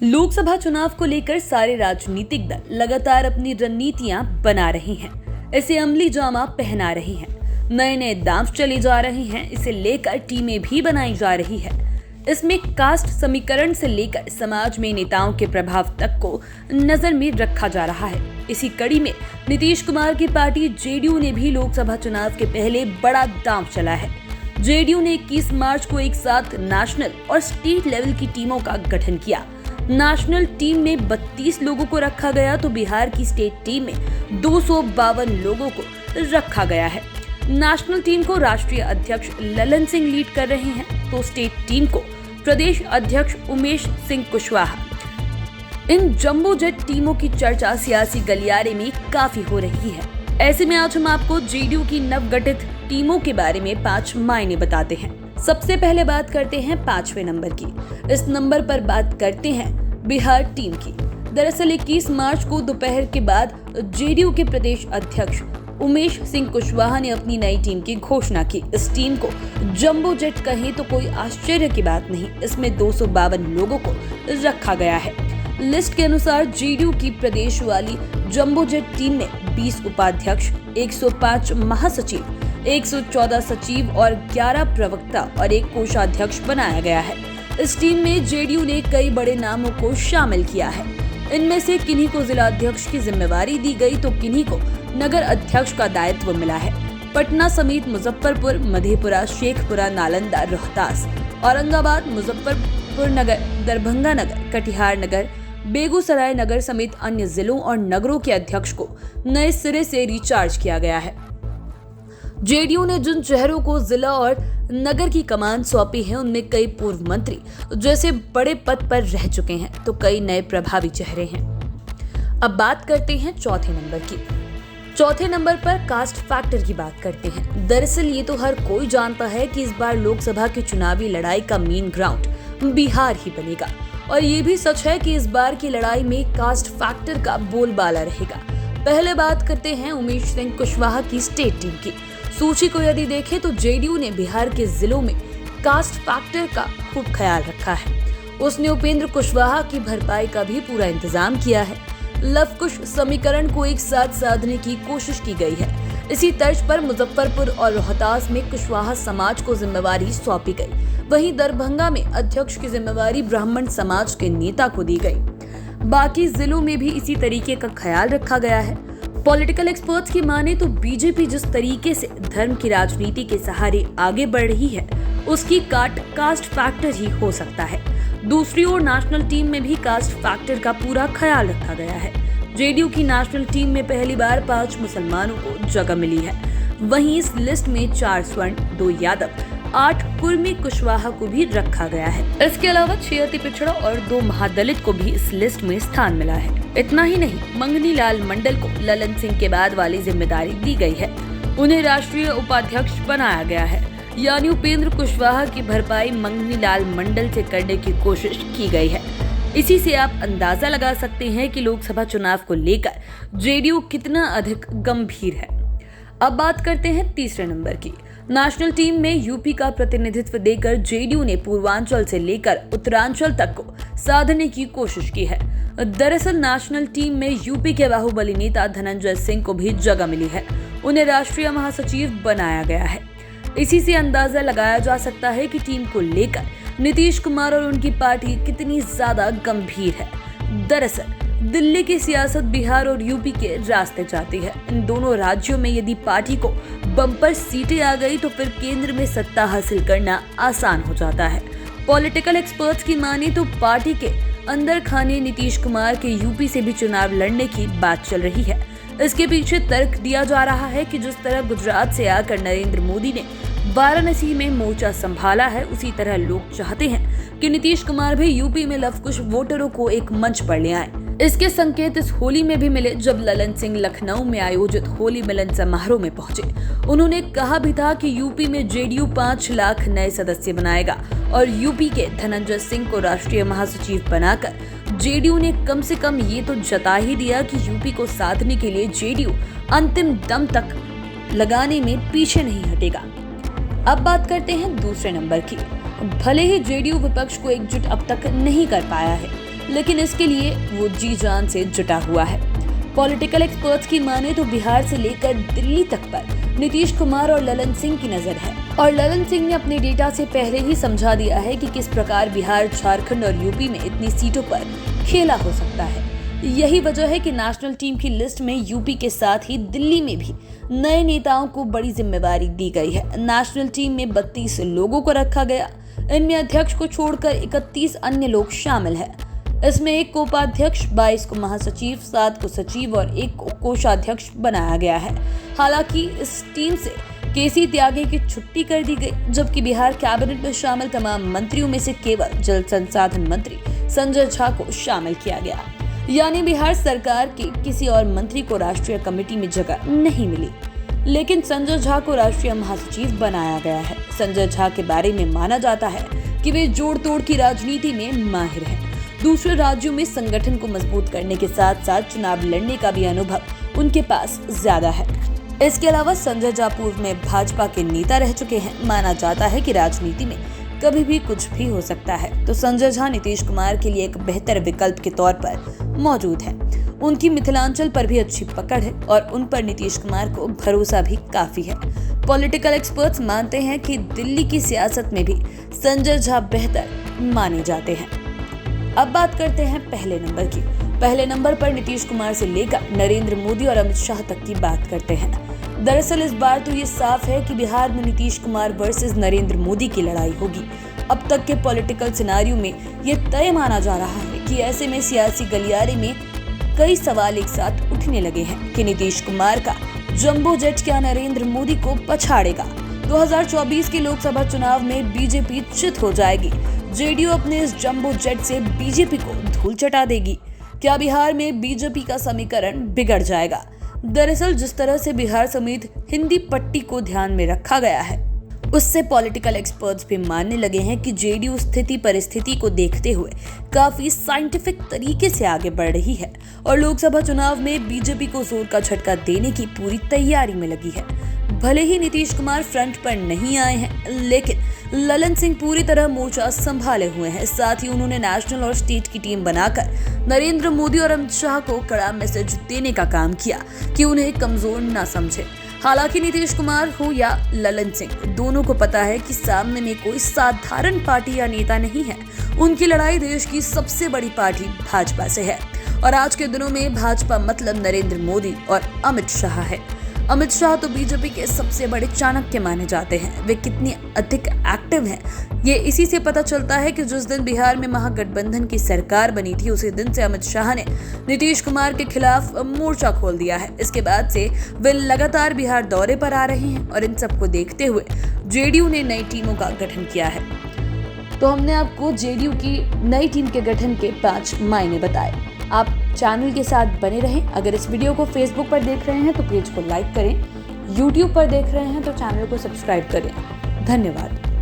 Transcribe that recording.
लोकसभा चुनाव को लेकर सारे राजनीतिक दल लगातार अपनी रणनीतियां बना रहे हैं, इसे अमली जामा पहना रहे हैं, नए नए दांव चले जा रहे हैं, इसे लेकर टीमें भी बनाई जा रही है। इसमें कास्ट समीकरण से लेकर समाज में नेताओं के प्रभाव तक को नजर में रखा जा रहा है। इसी कड़ी में नीतीश कुमार की पार्टी जेडीयू ने भी लोकसभा चुनाव के पहले बड़ा दांव चला है। जेडीयू ने 21 मार्च को एक साथ नेशनल और स्टेट लेवल की टीमों का गठन किया। नेशनल टीम में 32 लोगों को रखा गया तो बिहार की स्टेट टीम में 252 लोगों को रखा गया है। नेशनल टीम को राष्ट्रीय अध्यक्ष ललन सिंह लीड कर रहे हैं तो स्टेट टीम को प्रदेश अध्यक्ष उमेश सिंह कुशवाहा। इन जंबो जेट टीमों की चर्चा सियासी गलियारे में काफी हो रही है। ऐसे में आज हम आपको जेडीयू की नवगठित टीमों के बारे में 5 मायने बताते हैं। सबसे पहले बात करते हैं 5वें नंबर की। इस नंबर पर बात करते हैं बिहार टीम की। दरअसल 21 मार्च को दोपहर के बाद जेडीयू के प्रदेश अध्यक्ष उमेश सिंह कुशवाहा ने अपनी नई टीम की घोषणा की। इस टीम को जंबो जेट कहें तो कोई आश्चर्य की बात नहीं, इसमें 252 लोगों को रखा गया है। लिस्ट के अनुसार जेडीयू की प्रदेश वाली जंबो जेट टीम में 20 उपाध्यक्ष, 105 महासचिव, 114 सचिव और 11 प्रवक्ता और 1 कोषाध्यक्ष बनाया गया है। इस टीम में जेडीयू ने कई बड़े नामों को शामिल किया है। इनमें से किन्हीं को जिला अध्यक्ष की जिम्मेवारी दी गई तो किन्हीं को नगर अध्यक्ष का दायित्व मिला है। पटना समेत मुजफ्फरपुर, मधेपुरा, शेखपुरा, नालंदा, रोहतास, औरंगाबाद, मुजफ्फरपुर नगर, दरभंगा नगर, कटिहार नगर, बेगूसराय नगर समेत अन्य जिलों और नगरों के अध्यक्ष को नए सिरे से रिचार्ज किया गया है। जेडीयू ने जिन चेहरों को जिला और नगर की कमान सौंपी है उनमें कई पूर्व मंत्री जैसे बड़े पद पर रह चुके हैं तो कई नए प्रभावी चेहरे हैं। अब बात करते हैं चौथे नंबर की। चौथे नंबर पर कास्ट फैक्टर की बात करते हैं। दरअसल ये तो हर कोई जानता है कि इस बार लोकसभा की चुनावी लड़ाई का मेन ग्राउंड बिहार ही बनेगा और ये भी सच है कि इस बार की लड़ाई में कास्ट फैक्टर का बोलबाला रहेगा। पहले बात करते हैं उमेश सिंह कुशवाहा की स्टेट टीम की। सूची को यदि देखें तो जेडीयू ने बिहार के जिलों में कास्ट फैक्टर का खूब ख्याल रखा है। उसने उपेंद्र कुशवाहा की भरपाई का भी पूरा इंतजाम किया है। लव कुश समीकरण को एक साथ साधने की कोशिश की गई है। इसी तर्ज पर मुजफ्फरपुर और रोहतास में कुशवाहा समाज को जिम्मेवारी सौंपी गई। वहीं दरभंगा में अध्यक्ष की जिम्मेवारी ब्राह्मण समाज के नेता को दी गई। बाकी जिलों में भी इसी तरीके का ख्याल रखा गया है। पॉलिटिकल एक्सपर्ट्स की माने तो बीजेपी जिस तरीके से धर्म की राजनीति के सहारे आगे बढ़ रही है उसकी कास्ट फैक्टर ही हो सकता है। दूसरी ओर नेशनल टीम में भी कास्ट फैक्टर का पूरा ख्याल रखा गया है। जेडीयू की नेशनल टीम में पहली बार 5 मुसलमानों को जगह मिली है। वहीं इस लिस्ट में 4 स्वर्ण, 2 यादव, 8 कुर्मी कुशवाहा को भी रखा गया है। इसके अलावा 6 अति पिछड़ा और 2 महादलित को भी इस लिस्ट में स्थान मिला है। इतना ही नहीं, मंगनी लाल मंडल को ललन सिंह के बाद वाली जिम्मेदारी दी गई है। उन्हें राष्ट्रीय उपाध्यक्ष बनाया गया है, यानी उपेंद्र कुशवाहा की भरपाई मंगनी लाल मंडल से करने की कोशिश की गई है। इसी से आप अंदाजा लगा सकते हैं कि लोकसभा चुनाव को लेकर जेडीयू कितना अधिक गंभीर है। अब बात करते हैं तीसरे नंबर की। नेशनल टीम में यूपी का प्रतिनिधित्व देकर जेडीयू ने पूर्वांचल से लेकर उत्तरांचल तक को साधने की कोशिश की है। दरअसल नेशनल टीम में यूपी के बाहुबली नेता धनंजय सिंह को भी जगह मिली है। उन्हें राष्ट्रीय महासचिव बनाया गया है। इसी से अंदाजा लगाया जा सकता है कि टीम को लेकर नीतीश कुमार और उनकी पार्टी कितनी ज्यादा गंभीर है। दरअसल दिल्ली की सियासत बिहार और यूपी के रास्ते जाती है। इन दोनों राज्यों में यदि पार्टी को बम्पर सीटें आ गई तो फिर केंद्र में सत्ता हासिल करना आसान हो जाता है। पॉलिटिकल एक्सपर्ट्स की माने तो पार्टी के अंदर खाने नीतीश कुमार के यूपी से भी चुनाव लड़ने की बात चल रही है। इसके पीछे तर्क दिया जा रहा है कि जिस तरह गुजरात से आकर नरेंद्र मोदी ने वाराणसी में मोर्चा संभाला है उसी तरह लोग चाहते हैं कि नीतीश कुमार भी यूपी में लवकुश वोटरों को एक मंच पर ले आए। इसके संकेत इस होली में भी मिले जब ललन सिंह लखनऊ में आयोजित होली मिलन समारोह में पहुंचे। उन्होंने कहा भी था कि यूपी में जेडीयू 5 लाख नए सदस्य बनाएगा और यूपी के धनंजय सिंह को राष्ट्रीय महासचिव बनाकर जेडीयू ने कम से कम ये तो जता ही दिया कि यूपी को साधने के लिए जेडीयू अंतिम दम तक लगाने में पीछे नहीं हटेगा। अब बात करते हैं दूसरे नंबर की। भले ही जेडीयू विपक्ष को एकजुट अब तक नहीं कर पाया है, लेकिन इसके लिए वो जी जान से जुटा हुआ है। पॉलिटिकल एक्सपर्ट्स की माने तो बिहार से लेकर दिल्ली तक पर नीतीश कुमार और ललन सिंह की नजर है और ललन सिंह ने अपने डेटा से पहले ही समझा दिया है कि किस प्रकार बिहार, झारखंड और यूपी में इतनी सीटों पर खेला हो सकता है। यही वजह है कि नेशनल टीम की लिस्ट में यूपी के साथ ही दिल्ली में भी नए नेताओं को बड़ी जिम्मेदारी दी गई है। नेशनल टीम में 32 लोगों को रखा गया, इनमें अध्यक्ष को छोड़कर 31 अन्य लोग शामिल हैं। इसमें 1 को उपाध्यक्ष, 22 को महासचिव, 7 को सचिव और 1 को कोषाध्यक्ष बनाया गया है। हालांकि इस टीम से केसी त्यागी की छुट्टी कर दी गई, जबकि बिहार कैबिनेट में शामिल तमाम मंत्रियों में से केवल जल संसाधन मंत्री संजय झा को शामिल किया गया। यानी बिहार सरकार के किसी और मंत्री को राष्ट्रीय कमेटी में जगह नहीं मिली, लेकिन संजय झा को राष्ट्रीय महासचिव बनाया गया है। संजय झा के बारे में माना जाता है कि वे जोड़ तोड़ की राजनीति में माहिर हैं। दूसरे राज्यों में संगठन को मजबूत करने के साथ साथ चुनाव लड़ने का भी अनुभव उनके पास ज्यादा है। इसके अलावा संजय झा पूर्व में भाजपा के नेता रह चुके हैं। माना जाता है कि राजनीति में कभी भी कुछ भी हो सकता है, तो संजय झा नीतीश कुमार के लिए एक बेहतर विकल्प के तौर पर मौजूद है। उनकी मिथिलांचल पर भी अच्छी पकड़ है और उन पर नीतीश कुमार को भरोसा भी काफी है। पॉलिटिकल एक्सपर्ट्स मानते हैं कि दिल्ली की सियासत में भी संजय झा बेहतर माने जाते हैं। अब बात करते हैं पहले नंबर की। पहले नंबर पर नीतीश कुमार से लेकर नरेंद्र मोदी और अमित शाह तक की बात करते हैं। दरअसल इस बार तो ये साफ है कि बिहार में नीतीश कुमार वर्सेस नरेंद्र मोदी की लड़ाई होगी। अब तक के पॉलिटिकल सिनारियो में ये तय माना जा रहा है कि ऐसे में सियासी गलियारे में कई सवाल एक साथ उठने लगे हैं कि नीतीश कुमार का जंबो जेट क्या नरेंद्र मोदी को पछाड़ेगा। 2024 के लोकसभा चुनाव में बीजेपी चित हो जाएगी। जेडीयू अपने इस जंबो जेट से बीजेपी को धूल चटा देगी। क्या बिहार में बीजेपी का समीकरण बिगड़ जाएगा? दरअसल जिस तरह से बिहार समेत हिंदी पट्टी को ध्यान में रखा गया है, उससे पॉलिटिकल एक्सपर्ट्स भी मानने लगे हैं कि जेडीयू स्थिति परिस्थिति को देखते हुए काफी साइंटिफिक तरीके से आगे बढ़ रही है और लोकसभा चुनाव में बीजेपी को जोर का झटका देने की पूरी तैयारी में लगी है। भले ही नीतीश कुमार फ्रंट पर नहीं आए हैं, लेकिन ललन सिंह पूरी तरह मोर्चा संभाले हुए हैं। साथ ही उन्होंने नेशनल और स्टेट की टीम बनाकर नरेंद्र मोदी और अमित शाह को कड़ा मैसेज देने का काम किया कि उन्हें कमजोर न समझे। हालांकि नीतीश कुमार हो या ललन सिंह, दोनों को पता है कि सामने में कोई साधारण पार्टी या नेता नहीं है। उनकी लड़ाई देश की सबसे बड़ी पार्टी भाजपा से है और आज के दिनों में भाजपा मतलब नरेंद्र मोदी और अमित शाह है। अमित शाह तो बीजेपी के सबसे बड़े चाणक्य माने जाते हैं। वे कितने अधिक एक्टिव हैं, ये इसी से पता चलता है कि जिस दिन बिहार में महागठबंधन की सरकार बनी थी, उसी दिन से अमित शाह ने नीतीश कुमार के खिलाफ मोर्चा खोल दिया है। इसके बाद से वे लगातार बिहार दौरे पर आ रहे हैं और इन सबको देखते हुए जेडीयू ने नई टीमों का गठन किया है। तो हमने आपको जेडीयू की नई टीम के गठन के 5 मायने बताए। आप चैनल के साथ बने रहें। अगर इस वीडियो को फेसबुक पर देख रहे हैं तो पेज को लाइक करें, यूट्यूब पर देख रहे हैं तो चैनल को सब्सक्राइब करें। धन्यवाद।